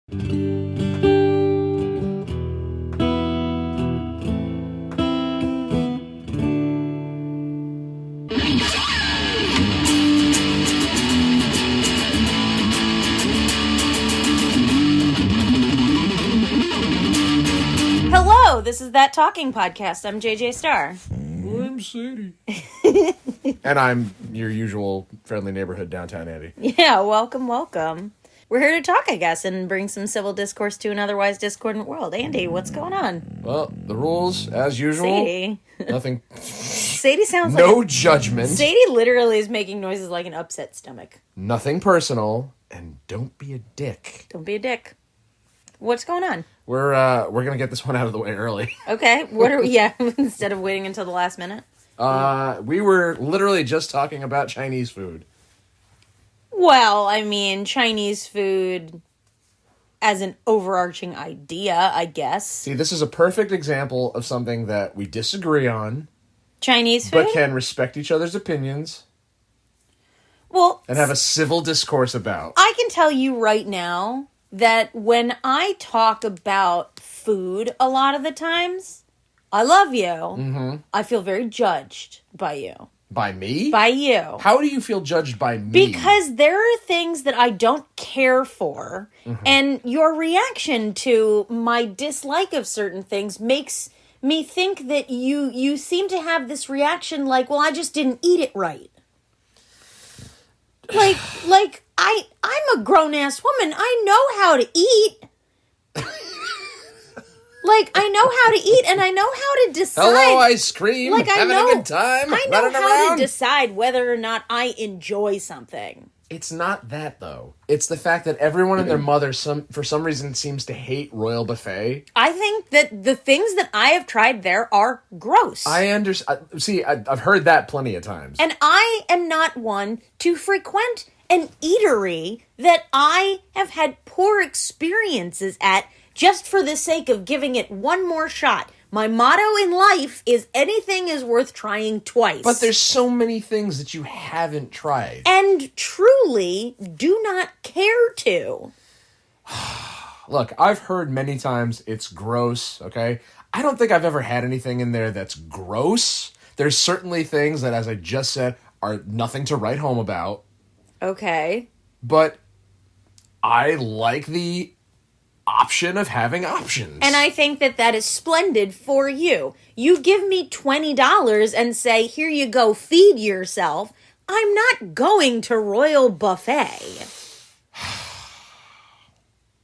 Hello, this is That Talking Podcast. I'm JJ Starr. I'm Sadie. And I'm your usual friendly neighborhood downtown Andy. Yeah, welcome. We're here to talk, I guess, and bring some civil discourse to an otherwise discordant world. Andy, what's going on? Well, the rules, as usual. Sadie. Nothing. Sadie sounds like... No judgment. Sadie literally is making noises like an upset stomach. Nothing personal. And don't be a dick. Don't be a dick. What's going on? We're gonna get this one out of the way early. Okay, what are we... Yeah, instead of waiting until the last minute? We were literally just talking about Chinese food. Well, I mean, Chinese food as an overarching idea, I guess. See, this is a perfect example of something that we disagree on. Chinese food? But can respect each other's opinions. Well... And have a civil discourse about. I can tell you right now that when I talk about food a lot of the times, I love you. Mm-hmm. I feel very judged by you. By me? By you. How do you feel judged by me? Because there are things that I don't care for, and your reaction to my dislike of certain things makes me think that you seem to have this reaction like, well, I just didn't eat it right. I'm a grown-ass woman. I know how to eat. I know how to eat, and I know how to decide. Hello, ice cream. Having a good time. I know how to decide whether or not I enjoy something. It's not that, though. It's the fact that everyone and their mother, for some reason, seems to hate Royal Buffet. I think that the things that I have tried there are gross. I understand. See, I've heard that plenty of times. And I am not one to frequent an eatery that I have had poor experiences at just for the sake of giving it one more shot. My motto in life is anything is worth trying twice. But there's so many things that you haven't tried. And truly do not care to. Look, I've heard many times it's gross, okay? I don't think I've ever had anything in there that's gross. There's certainly things that, as I just said, are nothing to write home about. Okay. But I like the option of having options. And I think that is splendid for you. You give me $20 and say, here you go, feed yourself. I'm not going to Royal Buffet.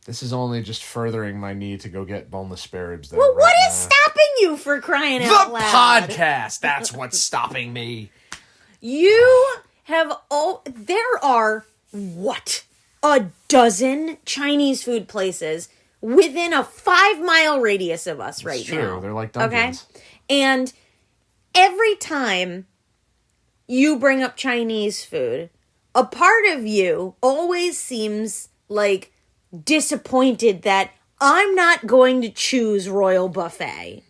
This is only just furthering my need to go get boneless spare ribs. Well, what is stopping you for crying out loud? The podcast! That's what's stopping me. You have... there are, what? A dozen Chinese food places within a 5-mile radius of us right now. It's true. They're like dumplings. Okay? And every time you bring up Chinese food, a part of you always seems like disappointed that I'm not going to choose Royal Buffet.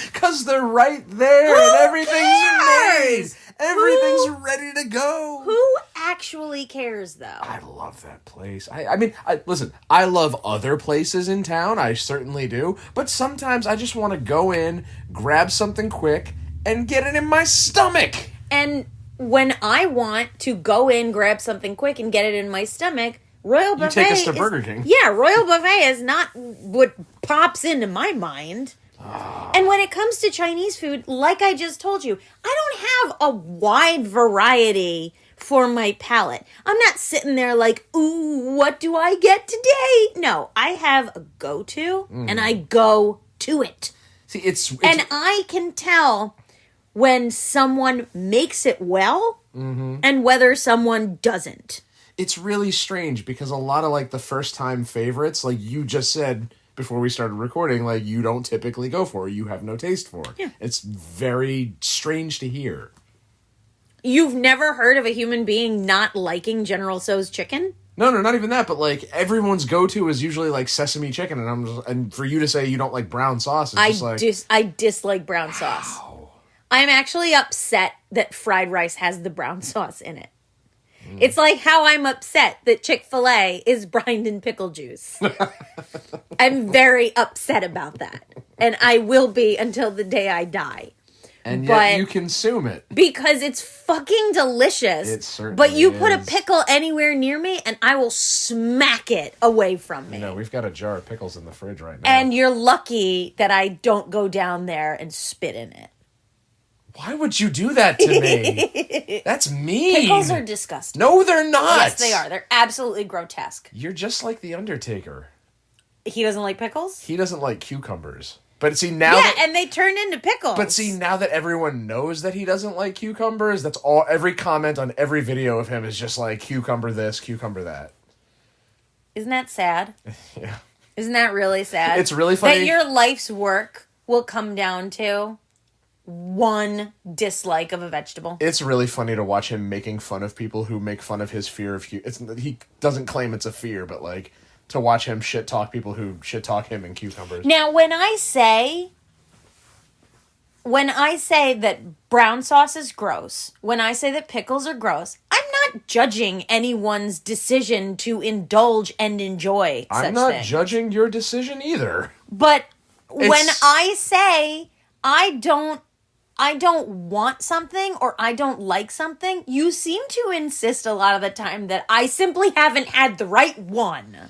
Because they're right there and everything's made. Everything's ready to go. Who actually cares, though? I love that place. I mean, listen, I love other places in town. I certainly do. But sometimes I just want to go in, grab something quick, and get it in my stomach. And when I want to go in, grab something quick, and get it in my stomach, Royal Buffet... You take us to Burger King. Yeah, Royal Buffet is not what pops into my mind. And when it comes to Chinese food, like I just told you, I don't have a wide variety for my palate. I'm not sitting there like, ooh, what do I get today? No, I have a go-to, and I go to it. See, it's and I can tell when someone makes it well and whether someone doesn't. It's really strange because a lot of, like, the first-time favorites, like you just said... before we started recording, like, you don't typically go for, you have no taste for. Yeah. It's very strange to hear. You've never heard of a human being not liking General Tso's chicken? No, not even that, but, like, everyone's go-to is usually, like, sesame chicken, and for you to say you don't like brown sauce is just like... I dislike brown sauce. I'm actually upset that fried rice has the brown sauce in it. It's like how I'm upset that Chick-fil-A is brined in pickle juice. I'm very upset about that. And I will be until the day I die. And yet you consume it. Because it's fucking delicious. It certainly But you put a is. pickle anywhere near me and I will smack it away from me. You know, we've got a jar of pickles in the fridge right now. And you're lucky that I don't go down there and spit in it. Why would you do that to me? That's mean. Pickles are disgusting. No, they're not. Yes, they are. They're absolutely grotesque. You're just like the Undertaker. He doesn't like pickles? He doesn't like cucumbers. But see now Yeah, that, and they turned into pickles. But see, now that everyone knows that he doesn't like cucumbers, that's all. Every comment on every video of him is just like cucumber this, cucumber that. Isn't that sad? Yeah. Isn't that really sad? It's really funny. That your life's work will come down to one dislike of a vegetable. It's really funny to watch him making fun of people who make fun of his fear of he doesn't claim it's a fear, but like to watch him shit talk people who shit talk him and cucumbers. Now, when I say that brown sauce is gross, when I say that pickles are gross, I'm not judging anyone's decision to indulge and enjoy such I'm not things. judging your decision either. But when It's- I say I don't want something or I don't like something, you seem to insist a lot of the time that I simply haven't had the right one.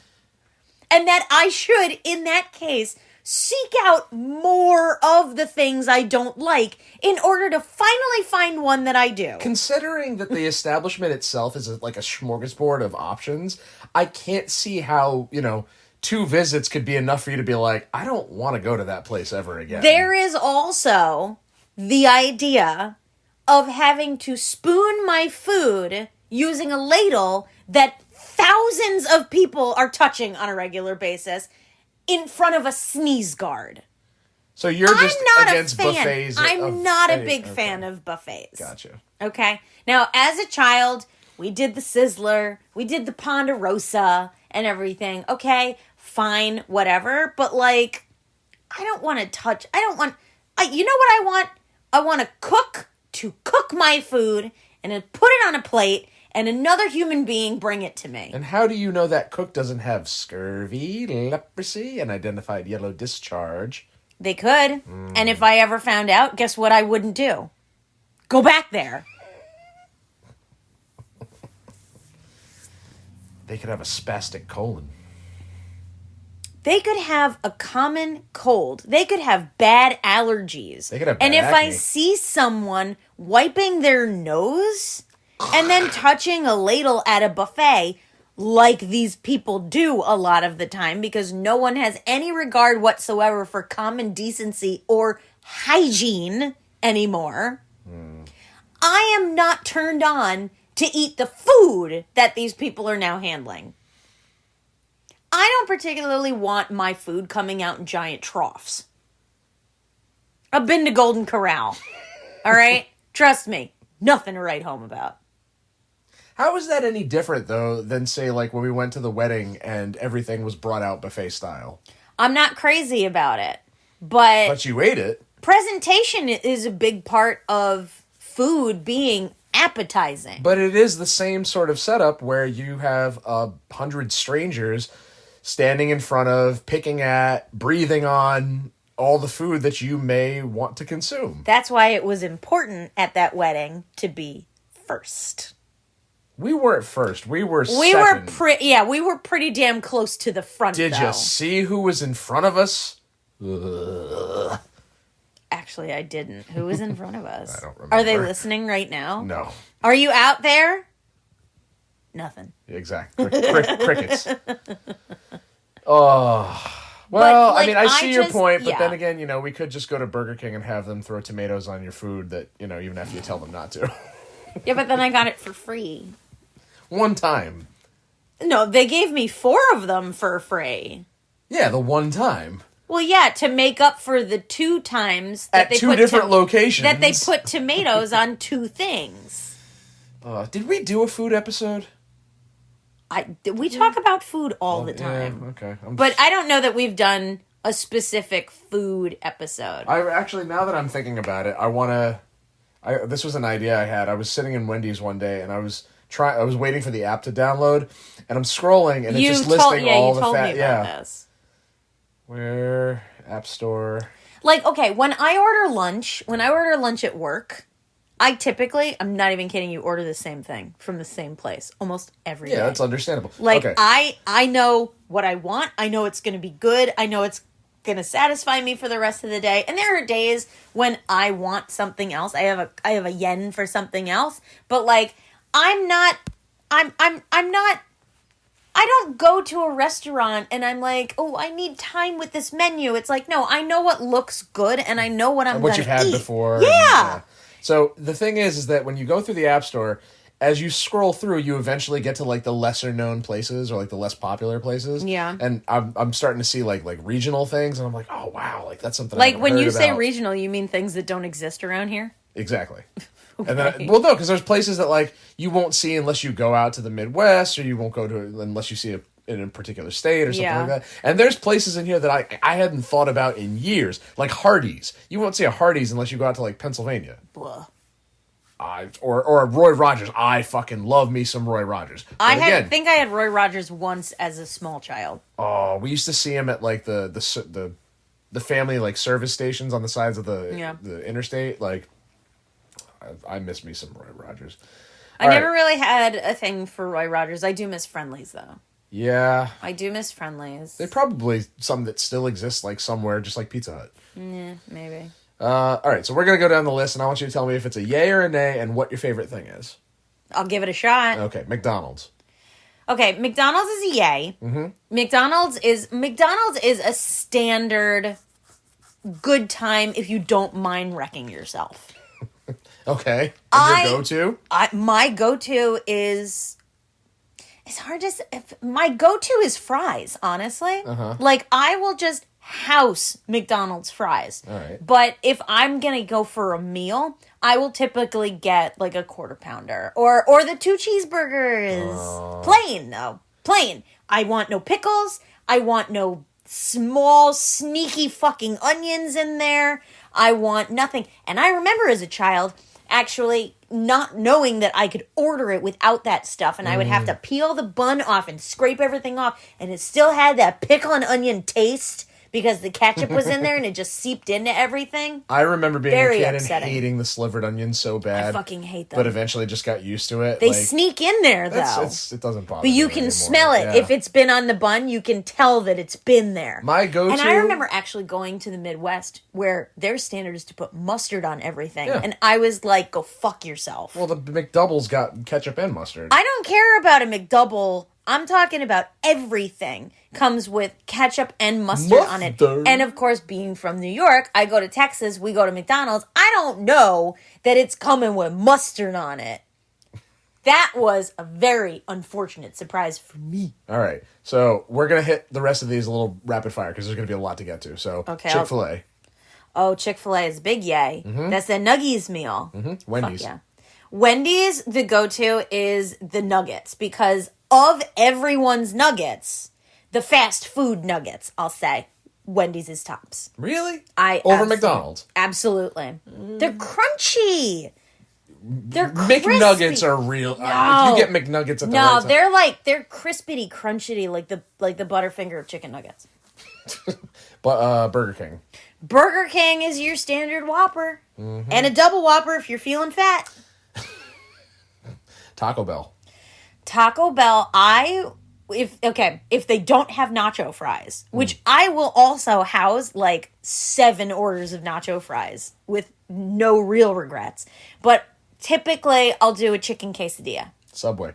And that I should, in that case, seek out more of the things I don't like in order to finally find one that I do. Considering that the establishment itself is like a smorgasbord of options, I can't see how, 2 visits could be enough for you to be like, I don't want to go to that place ever again. There is also the idea of having to spoon my food using a ladle that thousands of people are touching on a regular basis in front of a sneeze guard. So you're just I'm not against a fan. buffets. I'm not a big fan of buffets. Gotcha. Okay. Now, as a child, we did the Sizzler, we did the Ponderosa and everything. Okay, fine, whatever. But like, I don't want to touch. You know what I want? I want to cook my food and then put it on a plate and another human being bring it to me. And how do you know that cook doesn't have scurvy, leprosy, and identified yellow discharge? They could. And if I ever found out, guess what I wouldn't do? Go back there. They could have a spastic colon. They could have a common cold. They could have bad allergies. They could have and bad if I acne. see someone wiping their nose and then touching a ladle at a buffet, like these people do a lot of the time, because no one has any regard whatsoever for common decency or hygiene anymore, I am not turned on to eat the food that these people are now handling. I don't particularly want my food coming out in giant troughs. I've been to Golden Corral. All right? Trust me. Nothing to write home about. How is that any different, though, than, say, like when we went to the wedding and everything was brought out buffet style? I'm not crazy about it. But But you ate it. presentation is a big part of food being appetizing. But it is the same sort of setup where you have 100 strangers standing in front of, picking at, breathing on all the food that you may want to consume. That's why it was important at that wedding to be first. We weren't first. We were We second. we were pretty damn close to the front, Did though. you see who was in front of us? Ugh. Actually, I didn't. Who was in front of us? I don't remember. Are they listening right now? No. Are you out there? Nothing. Exactly. Crickets. Oh. Well, like, I mean, I see your just- point, but yeah. then again, we could just go to Burger King and have them throw tomatoes on your food that, even after you tell them not to. Yeah, but then I got it for free. One time. No, they gave me 4 of them for free. Yeah, the one time. Well, yeah, to make up for the 2 times that At they 2 put different locations. that they put tomatoes on 2 things. Did we do a food episode? We talk about food all the time. Yeah, okay. But I don't know that we've done a specific food episode. I actually, now that I'm thinking about it, this was an idea I had. I was sitting in Wendy's one day and I was I was waiting for the app to download, and I'm scrolling, and it's You just told, listing yeah, all you the told fat. me about Yeah, this. where App Store. Like, okay, when I order lunch at work, I typically, I'm not even kidding you, order the same thing from the same place almost every day. Yeah, that's understandable. Like, okay. I know what I want. I know it's going to be good. I know it's going to satisfy me for the rest of the day. And there are days when I want something else. I have a yen for something else. But like, I'm not I don't go to a restaurant and I'm like, oh, I need time with this menu. It's like, no, I know what looks good and I know what I'm going what to you've had eat. before. Yeah. So the thing is that when you go through the App Store, as you scroll through, you eventually get to like the lesser known places or like the less popular places. Yeah. And I'm starting to see like regional things, and I'm like, oh wow, like that's something. I Like haven't when heard you say about. regional, you mean things that don't exist around here? Exactly. And then, well, no, because there's places that like you won't see unless you go out to the Midwest, or you won't go to unless you see it in a particular state or something Yeah. like that. And there's places in here that I hadn't thought about in years, like Hardee's. You won't see a Hardee's unless you go out to like Pennsylvania. Blah. Or a Roy Rogers. I fucking love me some Roy Rogers. But I think I had Roy Rogers once as a small child. Oh, we used to see him at like the family like service stations on the sides of the interstate. Like, I miss me some Roy Rogers. I never really had a thing for Roy Rogers. I do miss Friendlies, though. Yeah. I do miss Friendlies. They probably some that still exist like somewhere, just like Pizza Hut. Yeah, maybe. All right, so we're gonna go down the list, and I want you to tell me if it's a yay or a nay, and what your favorite thing is. I'll give it a shot. Okay, McDonald's. Okay, McDonald's is a yay. Mm-hmm. McDonald's is a standard good time if you don't mind wrecking yourself. Okay, and your go-to? My go-to is... It's hard to say. My go-to is fries, honestly. Uh-huh. Like, I will just house McDonald's fries. All right. But if I'm going to go for a meal, I will typically get, like, a quarter pounder. Or the 2 cheeseburgers. Plain, though. Plain. I want no pickles. I want no small, sneaky fucking onions in there. I want nothing. And I remember as a child... actually not knowing that I could order it without that stuff, and I would have to peel the bun off and scrape everything off, and it still had that pickle and onion taste because the ketchup was in there and it just seeped into everything. I remember being Very a kid upsetting. and hating the slivered onion so bad. I fucking hate them. But eventually just got used to it. They like, sneak in there, though. it doesn't bother But me you can anymore. smell it. Yeah. If it's been on the bun, you can tell that it's been there. My go-to... And I remember actually going to the Midwest where their standard is to put mustard on everything. Yeah. And I was like, go fuck yourself. Well, the McDouble's got ketchup and mustard. I don't care about a McDouble. I'm talking about everything comes with ketchup and mustard on it. Mustard. And of course, being from New York, I go to Texas, we go to McDonald's. I don't know that it's coming with mustard on it. That was a very unfortunate surprise for me. All right. So we're going to hit the rest of these a little rapid fire because there's going to be a lot to get to. So Okay, Chick-fil-A. Oh, Chick-fil-A is big yay. That's the Nuggies meal. Wendy's. Fuck yeah. Wendy's, the go-to is the nuggets because of everyone's nuggets, the fast food nuggets, I'll say, Wendy's is tops. Really? Over McDonald's? Absolutely. They're crunchy. They're crispy. McNuggets are real. No. You get McNuggets at the No, right time. they're crispity, crunchity, like the Butterfinger of chicken nuggets. But Burger King. Burger King is your standard Whopper. And a double Whopper if you're feeling fat. Taco Bell. Taco Bell, if they don't have nacho fries, which I will also house like 7 orders of nacho fries with no real regrets. But typically I'll do a chicken quesadilla. Subway.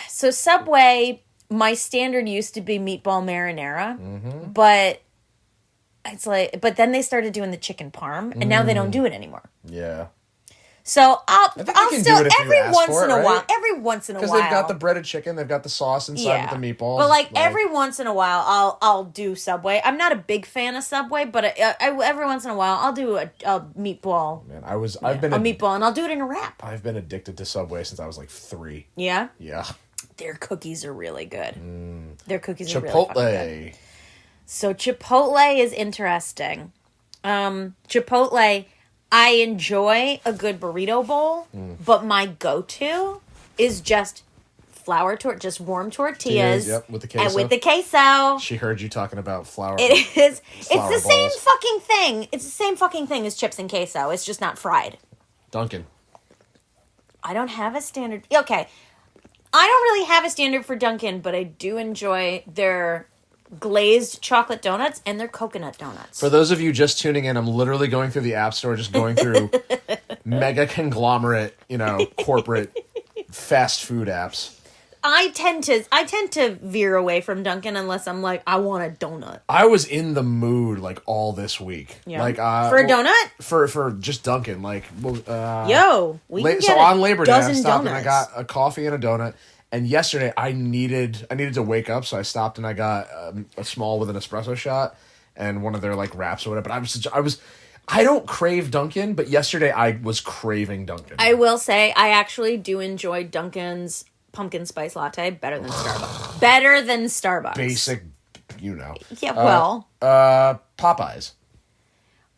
So Subway, my standard used to be meatball marinara, but it's like, but then they started doing the chicken parm, and now they don't do it anymore. Yeah. So I'll think they can still do it if you every ask once for it, in a right? while, every once in a while, Because they've got the breaded chicken, they've got the sauce inside with the meatballs. But like every once in a while, I'll do Subway. I'm not a big fan of Subway, but every once in a while, I'll do a meatball. Man, I've been a meatball, and I'll do it in a wrap. I've been addicted to Subway since I was like 3. Yeah, Yeah. their cookies are really good. Their cookies are really fucking good. Chipotle. So Chipotle is interesting. Chipotle, I enjoy a good burrito bowl, but my go-to is just just warm tortillas. Yep, with the queso. And with the queso. She heard you talking about flour. It is. It's the Flour same balls. fucking thing. It's the same fucking thing as chips and queso. It's just not fried. Dunkin'. I don't have a standard. Okay. I don't really have a standard for Dunkin', but I do enjoy their glazed chocolate donuts and their coconut donuts. For those of you just tuning in, I'm literally going through the App Store, just going through mega conglomerate, corporate fast food apps. I tend to veer away from Dunkin' unless I'm like, I want a donut. I was in the mood all this week. Yeah. Like for a donut? For just Dunkin'. Yo, we can get so on Labor Day, I dozen stopped donuts. and I got a coffee and a donut. And yesterday I needed to wake up, so I stopped and I got a small with an espresso shot and one of their wraps or whatever. But I don't crave Dunkin', but yesterday I was craving Dunkin'. I will say I actually do enjoy Dunkin's pumpkin spice latte better than Starbucks. Better than Starbucks. Basic, Yeah, well, Popeyes.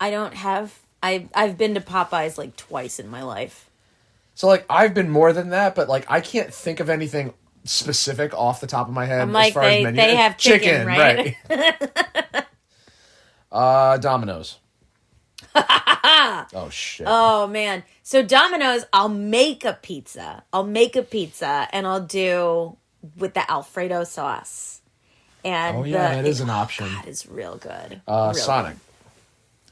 I don't have. I've been to Popeyes twice in my life. So I've been more than that, but I can't think of anything specific off the top of my head I'm as like, far as menu. they have chicken, right? Domino's. Oh shit. Oh man. So Domino's, I'll make a pizza and I'll do with the Alfredo sauce. And Oh yeah, that is an option. That is real good. Real Sonic. good.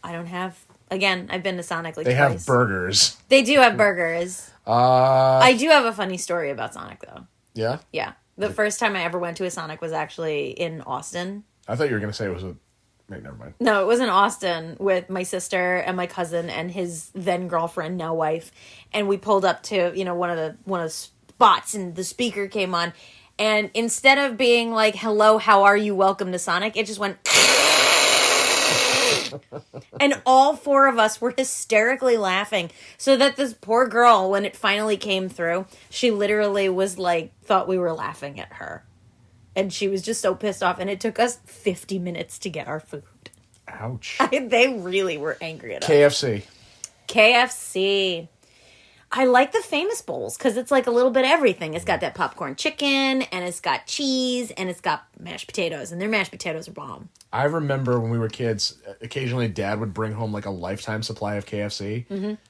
I don't have. Again, I've been to Sonic They twice. have burgers. They do have burgers. I do have a funny story about Sonic though. Yeah? Yeah. The first time I ever went to a Sonic was actually in Austin. I thought you were going to say it was wait, never mind. No, it was in Austin with my sister and my cousin and his then girlfriend, now wife. And we pulled up to, one of the spots and the speaker came on. And instead of being like, hello, how are you? Welcome to Sonic, it just went. And all four of us were hysterically laughing. So that this poor girl, when it finally came through, she literally was thought we were laughing at her. And she was just so pissed off. And it took us 50 minutes to get our food. Ouch. They really were angry at us. KFC. KFC. I like the famous bowls because it's a little bit of everything. It's got that popcorn chicken, and it's got cheese, and it's got mashed potatoes. And their mashed potatoes are bomb. I remember when we were kids, occasionally Dad would bring home a lifetime supply of KFC,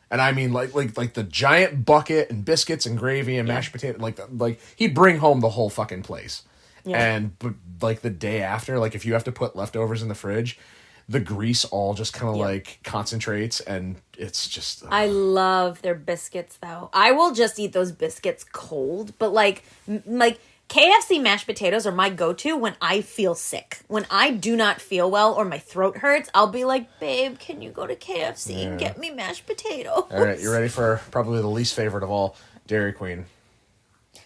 and I mean like the giant bucket and biscuits and gravy and mashed potato, like he'd bring home the whole fucking place. Yeah. But the day after, if you have to put leftovers in the fridge, the grease all just kind of concentrates, and it's just. I love their biscuits though. I will just eat those biscuits cold, but KFC mashed potatoes are my go-to when I feel sick. When I do not feel well or my throat hurts, I'll be like, babe, can you go to KFC and get me mashed potatoes? All right, you ready for probably the least favorite of all, Dairy Queen?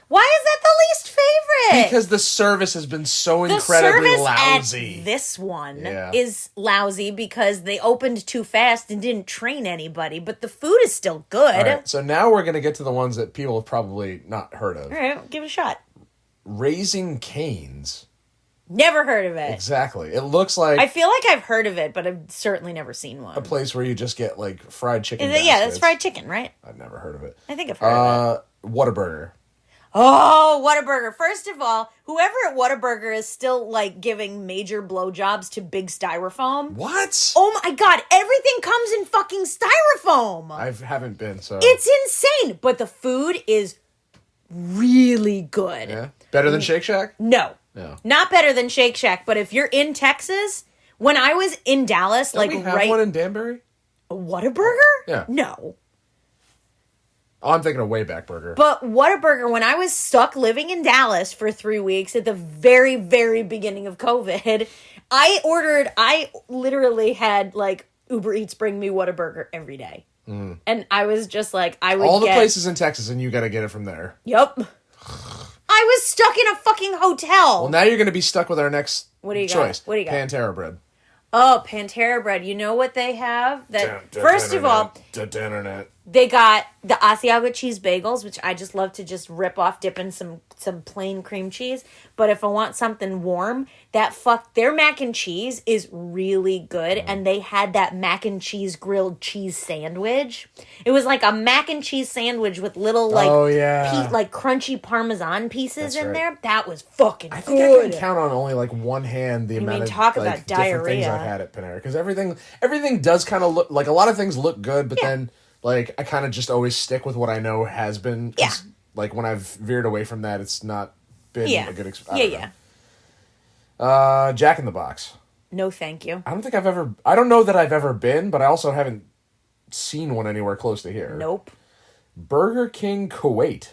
Why is that the least favorite? Because the service has been so incredibly service lousy. At this one is lousy because they opened too fast and didn't train anybody, but the food is still good. All right, so now we're going to get to the ones that people have probably not heard of. All right, give it a shot. Raising Cane's. Never heard of it. Exactly. It looks like I feel like I've heard of it, but I've certainly never seen one. a place where you just get fried chicken. Yeah, that's fried chicken, right? I've never heard of it. I think I've heard of it. Whataburger. Oh, Whataburger. First of all, whoever at Whataburger is still giving major blowjobs to big styrofoam. What? Oh my god, everything comes in fucking styrofoam. I haven't been, so It's insane, but the food is really good. yeah. Better than Shake Shack? No. No. Not better than Shake Shack, but if you're in Texas, when I was in Dallas, Don't we have one in Danbury? a Whataburger? Yeah. No. Oh, I'm thinking of Wayback Burger. But Whataburger, when I was stuck living in Dallas for 3 weeks at the very, very beginning of COVID, I literally had Uber Eats bring me Whataburger every day. Mm. And I was just all the places in Texas, and you got to get it from there. Yep. I was stuck in a fucking hotel. Well, now you're going to be stuck with our next choice. What do you got? Pantera bread. Oh, Pantera bread. You know what they have? First of all, They got the Asiago cheese bagels, which I just love to just rip off, dip in some plain cream cheese. But if I want something warm, their mac and cheese is really good. And they had that mac and cheese grilled cheese sandwich. It was like a mac and cheese sandwich with little like like crunchy Parmesan pieces in there. That was fucking good. I think I can count on only like one hand the amount of talk like, about different diarrhea. things I've had at Panera, because everything does kind of look like, a lot of things look good, but then like I kind of just always stick with what I know has been. Like when I've veered away from that, it's not been a good experience. Jack in the Box. No, thank you. I don't know that I've ever been, but I also haven't seen one anywhere close to here. Nope. Burger King Kuwait.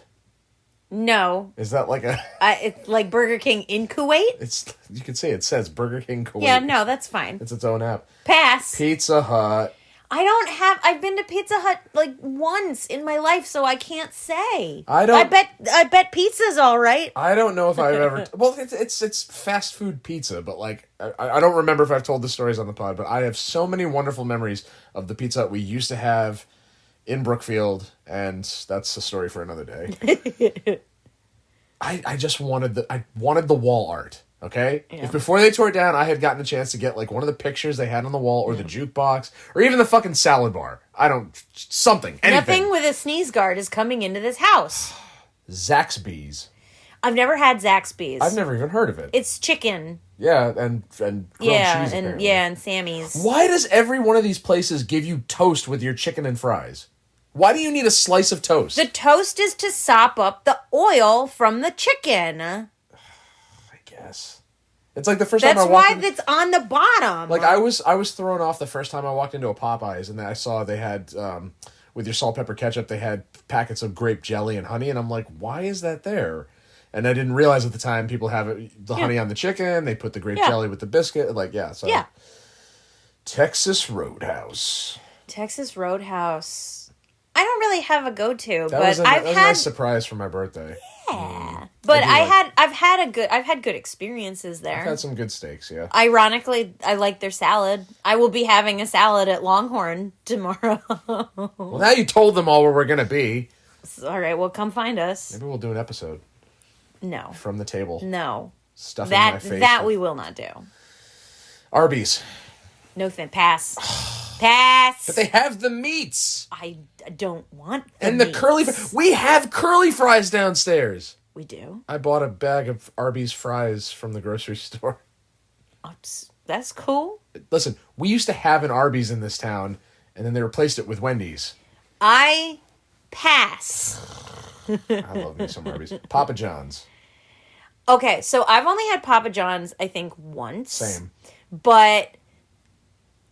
No. Is that like it's like Burger King in Kuwait? You could say it says Burger King Kuwait. Yeah, no, that's fine. It's its own app. Pass. Pizza Hut. I've been to Pizza Hut like once in my life, so I can't say. I bet pizza's all right. I don't know if I've ever. Well, it's fast food pizza, but like I don't remember if I've told the stories on the pod. But I have so many wonderful memories of the Pizza Hut we used to have in Brookfield, and that's a story for another day. I just wanted the wall art. Okay? Yeah. If before they tore it down, I had gotten a chance to get like one of the pictures they had on the wall, or the jukebox, or even the fucking salad bar. Anything. Nothing with a sneeze guard is coming into this house. Zaxby's. I've never had Zaxby's. I've never even heard of it. It's chicken. Yeah, and grilled cheese. And Sammy's. Why does every one of these places give you toast with your chicken and fries? Why do you need a slice of toast? The toast is to sop up the oil from the chicken. Yes. It's like the first time I walked in... That's why it's on the bottom. Like, I was thrown off the first time I walked into a Popeyes, and then I saw they had, with your salt, pepper, ketchup, they had packets of grape jelly and honey, and I'm like, why is that there? And I didn't realize at the time people have the honey on the chicken, they put the grape jelly with the biscuit, Texas Roadhouse. Texas Roadhouse. I don't really have a go-to, that was a nice surprise for my birthday. Yeah, but I've had good experiences there. I've had some good steaks. Yeah. Ironically, I like their salad. I will be having a salad at Longhorn tomorrow. Well, now you told them all where we're gonna be. All right, well, come find us. Maybe we'll do an episode. No. From the table. No. Stuff in my face. That we will not do. Arby's. No thing. Pass. Pass. But they have the meats. I don't want the curly. We have curly fries downstairs. We do. I bought a bag of Arby's fries from the grocery store. That's cool. Listen, we used to have an Arby's in this town, and then they replaced it with Wendy's. I pass. I love me some Arby's. Papa John's. Okay, so I've only had Papa John's, I think, once. Same. But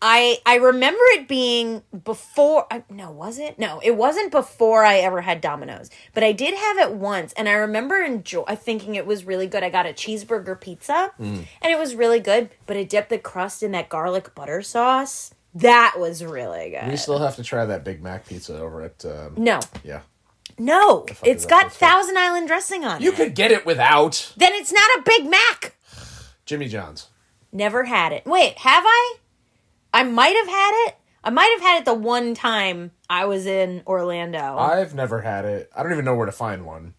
I remember it being before... No, was it? No, it wasn't before I ever had Domino's. But I did have it once, and I remember thinking it was really good. I got a cheeseburger pizza, and it was really good, but I dipped the crust in that garlic butter sauce. That was really good. We still have to try that Big Mac pizza over at... No. Yeah. No, it's got Thousand Island dressing on it. You could get it without. Then it's not a Big Mac. Jimmy John's. Never had it. Wait, have I? I might have had it. I might have had it the one time I was in Orlando. I've never had it. I don't even know where to find one.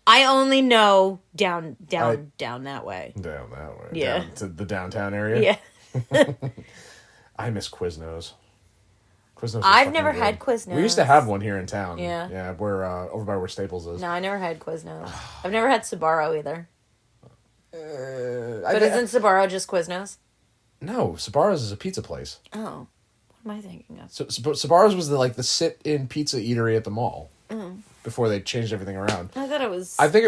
I only know down that way. Down that way. Yeah. Down to the downtown area. Yeah. I miss Quiznos. Quiznos. I've never had Quiznos. We used to have one here in town. Yeah. Yeah, we're over by where Staples is. No, I never had Quiznos. I've never had Sbarro either. But isn't Sbarro just Quiznos? No, Sbarro's is a pizza place. Oh. What am I thinking of? So Sbarro's was the sit-in pizza eatery at the mall. Before they changed everything around. I thought it was... I think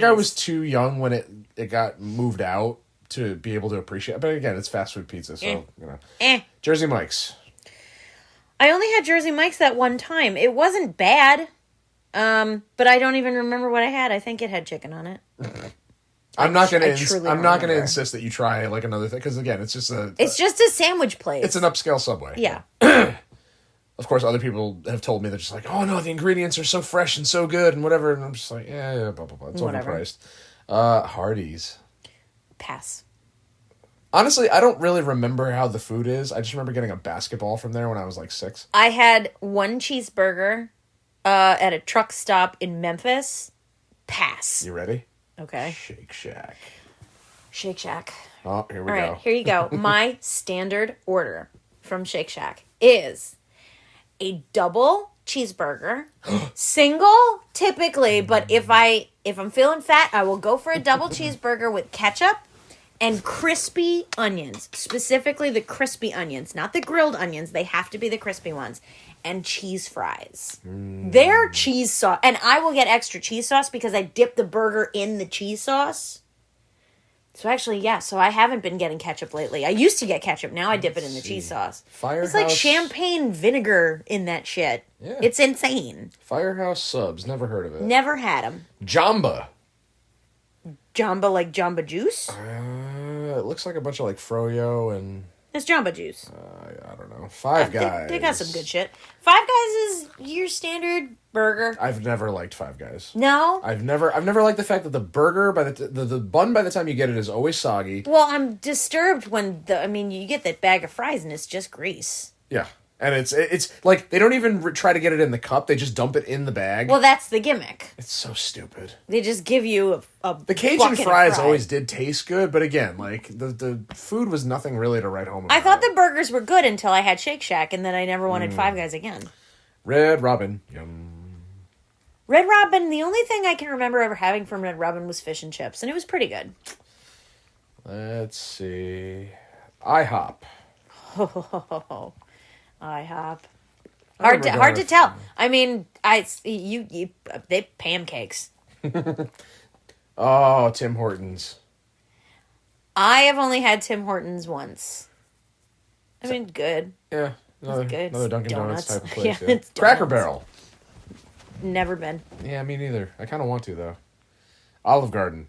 I was too young when it got moved out to be able to appreciate it. But again, it's fast food pizza, so, Jersey Mike's. I only had Jersey Mike's that one time. It wasn't bad, but I don't even remember what I had. I think it had chicken on it. I'm not going to insist that you try like another thing, because again, it's just a sandwich place. It's an upscale Subway. Yeah. Of course, other people have told me they're just like, oh no, the ingredients are so fresh and so good and whatever, and I'm just like, yeah, blah blah blah. It's whatever. overpriced. Hardee's. Pass. Honestly, I don't really remember how the food is. I just remember getting a basketball from there when I was like 6. I had one cheeseburger at a truck stop in Memphis. Pass. You ready? Okay. Shake Shack. Shake Shack. Oh, here we All go. right, here you go. My standard order from Shake Shack is a double cheeseburger, single typically, but if I'm feeling fat, I will go for a double cheeseburger with ketchup and crispy onions, specifically the crispy onions, not the grilled onions. They have to be the crispy ones. And cheese fries. Their cheese sauce. And I will get extra cheese sauce because I dip the burger in the cheese sauce. So actually, yeah, so I haven't been getting ketchup lately. I used to get ketchup. Now I dip it in the cheese sauce. Firehouse. It's like champagne vinegar in that shit. Yeah. It's insane. Firehouse Subs. Never heard of it. Never had them. Jamba. Jamba like Jamba Juice? It looks like a bunch of like Froyo and It's Jamba Juice. I don't know. Five Guys. They got some good shit. Five Guys is your standard burger. I've never liked Five Guys. No? I've never liked the fact that the burger by the bun by the time you get it is always soggy. Well, I'm disturbed when you get that bag of fries and it's just grease. Yeah. And it's like they don't even try to get it in the cup. They just dump it in the bag. Well, that's the gimmick. It's so stupid. They just give you a The Cajun bucket of fries always did taste good, but again, like the food was nothing really to write home about. I thought the burgers were good until I had Shake Shack, and then I never wanted Five Guys again. Red Robin. Yum. Red Robin, the only thing I can remember ever having from Red Robin was fish and chips, and it was pretty good. Let's see. IHOP. IHOP. I remember Hard to going tell. I mean, they pancakes. Oh, Tim Hortons. I have only had Tim Hortons once. I mean, good. Yeah. Good. Another Dunkin' Donuts Donuts. type of place. Yeah, Yeah. it's Cracker donuts. Barrel. Never been. Yeah, me neither. I kind of want to, though. Olive Garden.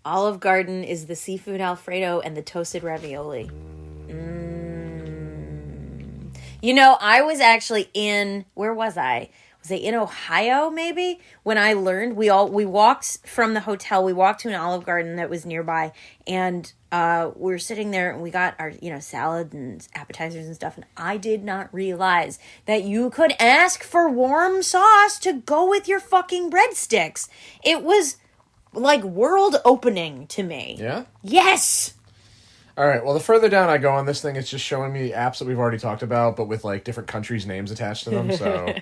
Olive Garden is the seafood Alfredo and the toasted ravioli. You know, I was actually where was I? Was I in Ohio maybe? When I learned, we walked from the hotel, we walked to an Olive Garden that was nearby, and we were sitting there and we got our, salad and appetizers and stuff, and I did not realize that you could ask for warm sauce to go with your fucking breadsticks. It was like world opening to me. Yeah? Yes. All right. Well, the further down I go on this thing, it's just showing me apps that we've already talked about, but with like different countries' names attached to them. So,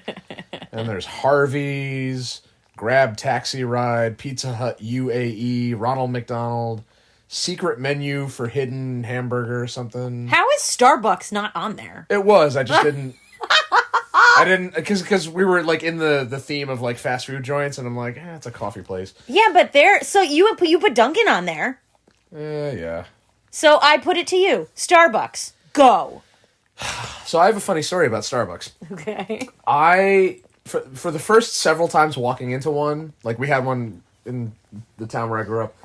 and there's Harvey's, Grab Taxi Ride, Pizza Hut UAE, Ronald McDonald, Secret Menu for Hidden Hamburger or something. How is Starbucks not on there? It was. I just didn't. I didn't because we were like in the theme of like fast food joints, and I'm like, it's a coffee place. Yeah, but so you put Dunkin' on there. Yeah. So I put it to you. Starbucks, go. So I have a funny story about Starbucks. Okay. For the first several times walking into one, like we had one in the town where I grew up,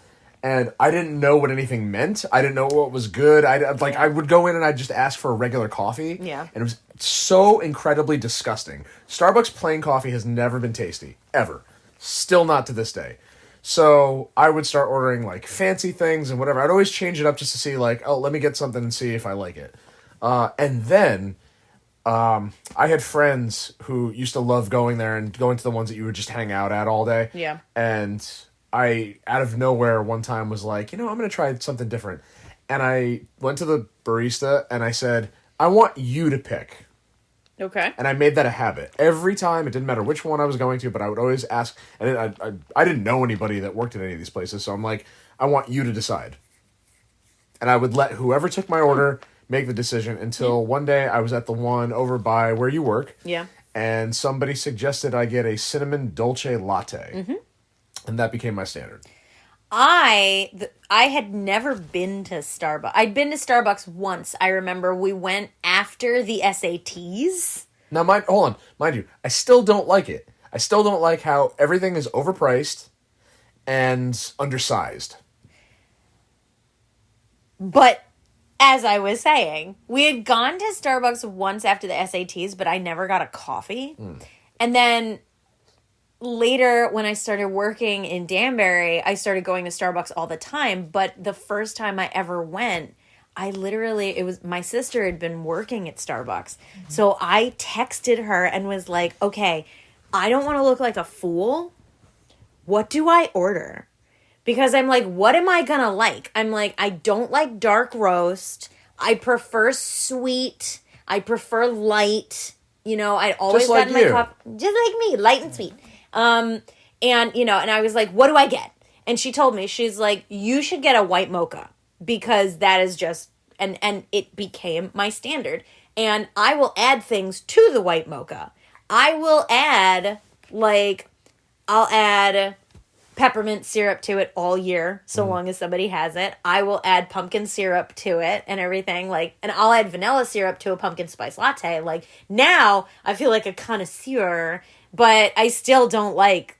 and I didn't know what anything meant. I didn't know what was good. I would go in and I'd just ask for a regular coffee. Yeah. And it was so incredibly disgusting. Starbucks plain coffee has never been tasty. Ever. Still not to this day. So I would start ordering like fancy things and whatever. I'd always change it up just to see like, oh, let me get something and see if I like it. And then I had friends who used to love going there and going to the ones that you would just hang out at all day. Yeah. And I, out of nowhere, one time was like, I'm going to try something different. And I went to the barista and I said, I want you to pick. Okay. And I made that a habit. Every time, it didn't matter which one I was going to, but I would always ask, and I didn't know anybody that worked at any of these places, so I'm like, I want you to decide. And I would let whoever took my order make the decision until one day I was at the one over by where you work. Yeah. And somebody suggested I get a cinnamon dolce latte. Mm-hmm. And that became my standard. I had never been to Starbucks. I'd been to Starbucks once. I remember we went after the SATs. Now, hold on. Mind you, I still don't like it. I still don't like how everything is overpriced and undersized. But as I was saying, we had gone to Starbucks once after the SATs, but I never got a coffee. And then later, when I started working in Danbury, I started going to Starbucks all the time. But the first time I ever went, it was my sister had been working at Starbucks. So I texted her and was like, okay, I don't want to look like a fool. What do I order? Because I'm like, what am I going to like? I'm like, I don't like dark roast. I prefer sweet. I prefer light. I always Just like got my you. coffee, just like me, light and sweet. And I was like, what do I get? And she told me, she's like, you should get a white mocha because that is just, and it became my standard. And I will add things to the white mocha. I will add, I'll add peppermint syrup to it all year, so long as somebody has it. I will add pumpkin syrup to it and everything, and I'll add vanilla syrup to a pumpkin spice latte. Now I feel like a connoisseur, but I still don't like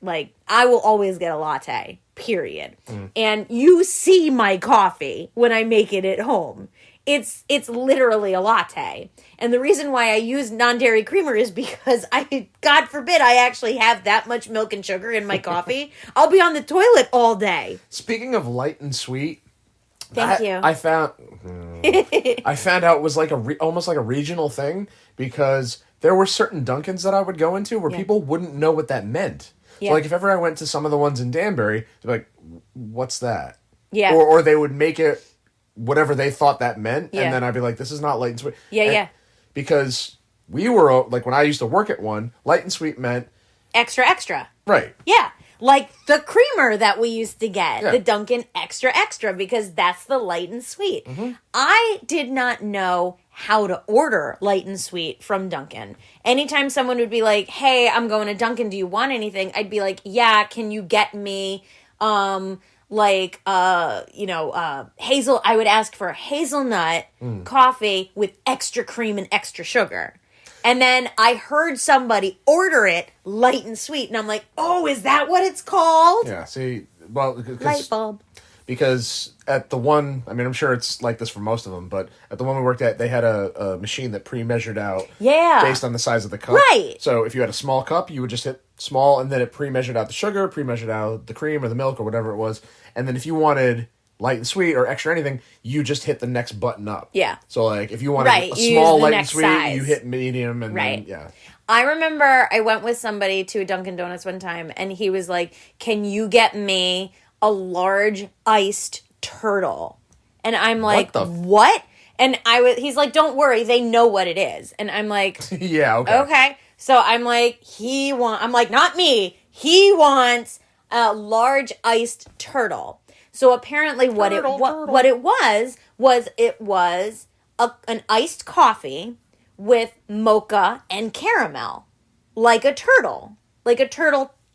I will always get a latte, period. And you see my coffee when I make it at home. It's literally a latte. And the reason why I use non-dairy creamer is because God forbid, I actually have that much milk and sugar in my coffee. I'll be on the toilet all day. Speaking of light and sweet, Thank you. I found out it was almost like a regional thing, because there were certain Dunkins that I would go into where people wouldn't know what that meant. Yeah. So if ever I went to some of the ones in Danbury, they'd be like, what's that? Yeah. Or they would make it whatever they thought that meant, Yeah. and then I'd be like, this is not light and sweet. Yeah. Because we were, when I used to work at one, light and sweet meant... Extra. Right. Yeah. Like the creamer that we used to get, Yeah. the Dunkin' Extra, because that's the light and sweet. I did not know how to order light and sweet from Dunkin'. Anytime someone would be like, hey, I'm going to Dunkin', do you want anything? I'd be like, yeah, can you get me, hazel, I would ask for hazelnut coffee with extra cream and extra sugar. And then I heard somebody order it light and sweet, and I'm like, oh, is that what it's called? Yeah, see, well... Light bulb. Because at the one, I mean, I'm sure it's like this for most of them, but at the one we worked at, they had a machine that pre-measured out based on the size of the cup. Right. So if you had a small cup, you would just hit small, and then it pre-measured out the sugar, pre-measured out the cream or the milk or whatever it was. And then if you wanted light and sweet or extra anything, you just hit the next button up. Yeah. So if you wanted a you small use the light and next sweet, size. you hit medium, and then, yeah. I remember I went with somebody to a Dunkin' Donuts one time, and he was like, can you get me a large iced turtle? And I'm like, what? And he's like, don't worry, they know what it is. And I'm like, yeah, okay. So I'm like, I'm like, not me. He wants a large iced turtle. So apparently what it was an iced coffee with mocha and caramel, like a turtle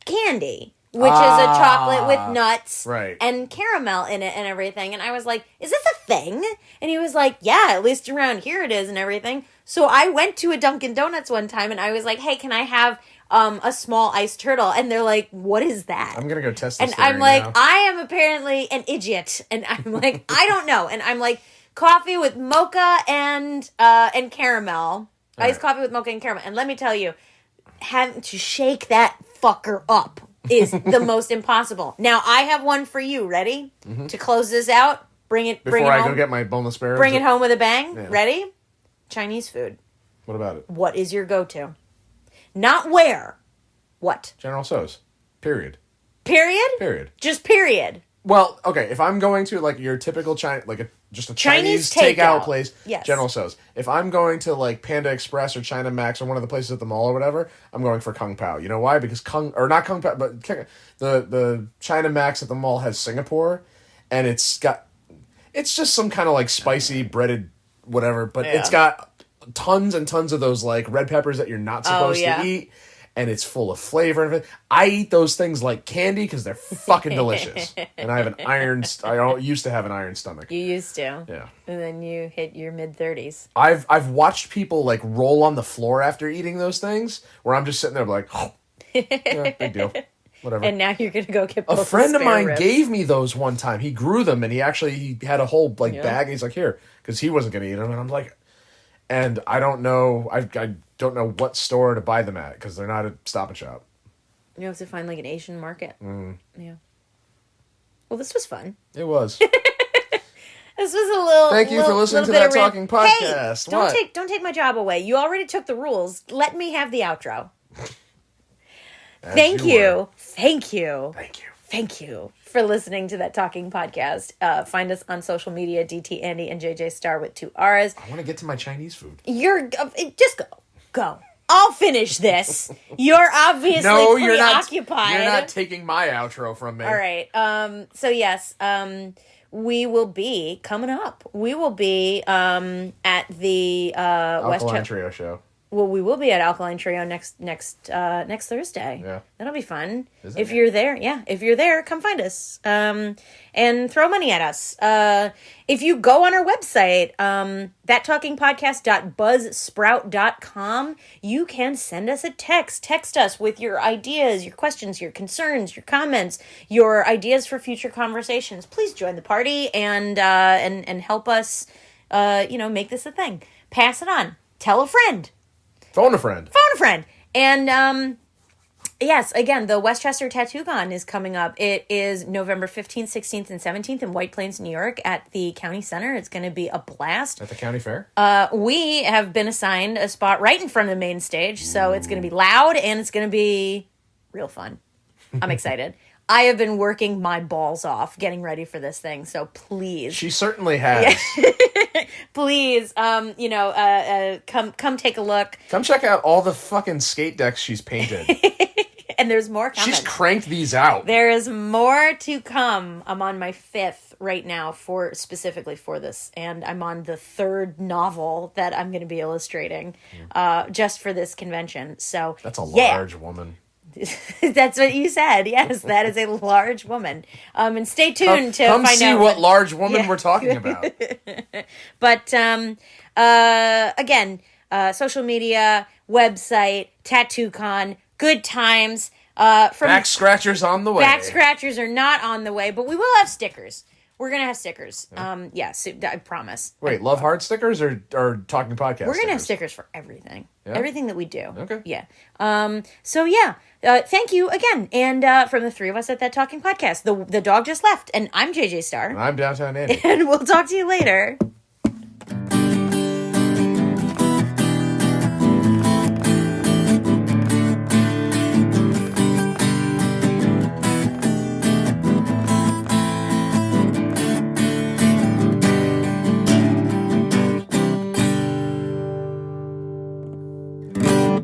candy, which is a chocolate with nuts and caramel in it and everything. And I was like, is this a thing? And he was like, yeah, at least around here it is and everything. So I went to a Dunkin' Donuts one time and I was like, hey, can I have a small iced turtle? And they're like, what is that? I'm going to go test this And I'm like, I am apparently an idiot. And I'm like, I don't know. And I'm like, coffee with mocha and caramel. Iced coffee with mocha and caramel. And let me tell you, having to shake that fucker up is the most impossible. Now, I have one for you. Ready? To close this out, bring it Before home. I go get my boneless sparrows. Bring it home with a bang. Yeah. Ready? Chinese food. What about it? What is your go-to? Not where. What? General Tso's. Period. Period? Just period. Well, okay, if I'm going to your typical just a Chinese takeout place, yes. General Tso's. If I'm going to Panda Express or China Max or one of the places at the mall or whatever, I'm going for Kung Pao. You know why? Because not Kung Pao, but the China Max at the mall has Singapore, and it's just some kind of spicy breaded whatever, but it's got tons and tons of those red peppers that you're not supposed to eat. And it's full of flavor and everything. I eat those things like candy because they're fucking delicious. And I have I used to have an iron stomach. You used to. Yeah. And then you hit your mid-30s. I've watched people roll on the floor after eating those things, where I'm just sitting there like, oh, yeah, big deal. Whatever. And now you're going to go get a friend of mine ribs. gave me those one time. He grew them, and he had a whole bag, and he's like, here, because he wasn't going to eat them. And I'm like, and I don't know, I don't know what store to buy them at, because they're not at Stop and Shop. You have to find like an Asian market. Yeah. Well, this was fun. It was. This was a little. Thank you for listening to That Talking Podcast. Hey, don't take my job away. You already took the rules. Let me have the outro. Thank you. Thank you. Thank you. Thank you for listening to That Talking Podcast. Find us on social media, DT Andy and JJ Star with 2 R's. I want to get to my Chinese food. Just go. Go. I'll finish this. You're obviously preoccupied. You're not taking my outro from me. All right. So yes, we will be coming up. We will be at the Alkaline Trio show. Well, we will be at Alkaline Trio next Thursday. Yeah. That'll be fun. Is If it? you're there, if you're there, come find us. And throw money at us. If you go on our website, thattalkingpodcast.buzzsprout.com, you can send us a text. Text us with your ideas, your questions, your concerns, your comments, your ideas for future conversations. Please join the party and help us make this a thing. Pass it on. Tell a friend. Phone a friend. And, yes, again, the Westchester Tattoo Con is coming up. It is November 15th, 16th, and 17th in White Plains, New York at the County Center. It's going to be a blast. At the county fair? We have been assigned a spot right in front of the main stage, so it's going to be loud and it's going to be real fun. I'm excited. I have been working my balls off getting ready for this thing, so please. She certainly has. Please, come take a look. Come check out all the fucking skate decks she's painted. And there's more coming. She's cranked these out. There is more to come. I'm on my 5th right now specifically for this, and I'm on the 3rd novel that I'm going to be illustrating just for this convention. So that's a large woman. That's what you said. Yes, that is a large woman. And stay tuned to come find see out what large woman we're talking about. But again, social media, website, Tattoo Con, good times. Back scratchers on the way. Back scratchers are not on the way, but we will have stickers. We're going to have stickers. Yes, I promise. Wait, Love Hard stickers or Talking Podcast We're going to have stickers for everything. Yeah? Everything that we do. Okay. Yeah. Thank you again. And from the 3 of us at That Talking Podcast, the dog just left, and I'm JJ Star. And I'm Downtown Andy. And we'll talk to you later.